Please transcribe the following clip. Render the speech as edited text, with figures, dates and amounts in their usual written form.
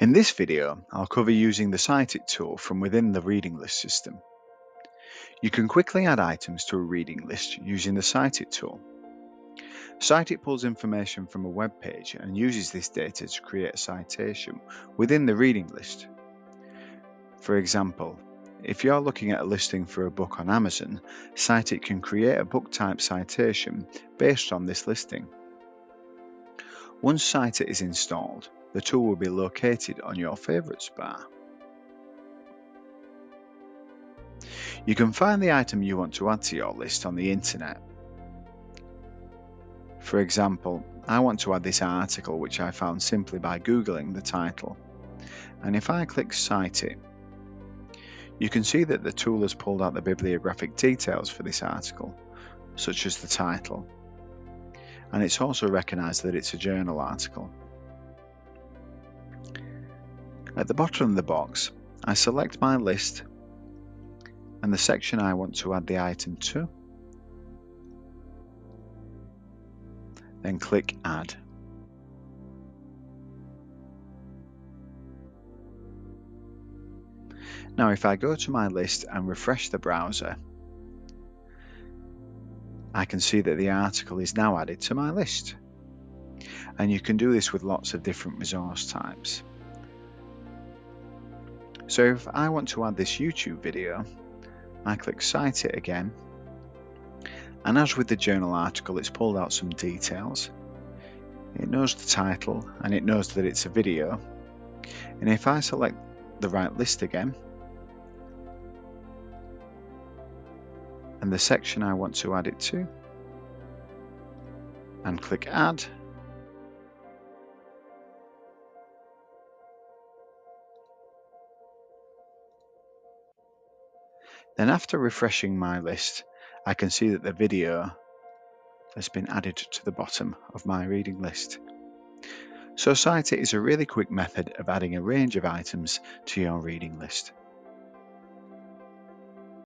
In this video, I'll cover using the Cite tool from within the reading list system. You can quickly add items to a reading list using the Cite tool. Cite pulls information from a web page and uses this data to create a citation within the reading list. For example, if you're looking at a listing for a book on Amazon, Cite can create a book type citation based on this listing. Once Cite is installed, the tool will be located on your Favorites bar. You can find the item you want to add to your list on the internet. For example, I want to add this article which I found simply by Googling the title. And if I click Cite it, you can see that the tool has pulled out the bibliographic details for this article, such as the title. And it's also recognised that it's a journal article. At the bottom of the box, I select my list and the section I want to add the item to, then click Add. Now if I go to my list and refresh the browser, I can see that the article is now added to my list. And you can do this with lots of different resource types. So if I want to add this YouTube video, I click Cite it again, and as with the journal article, it's pulled out some details. It knows the title and it knows that it's a video. And if I select the right list again, and the section I want to add it to, and click Add, then after refreshing my list, I can see that the video has been added to the bottom of my reading list. So Cite is a really quick method of adding a range of items to your reading list.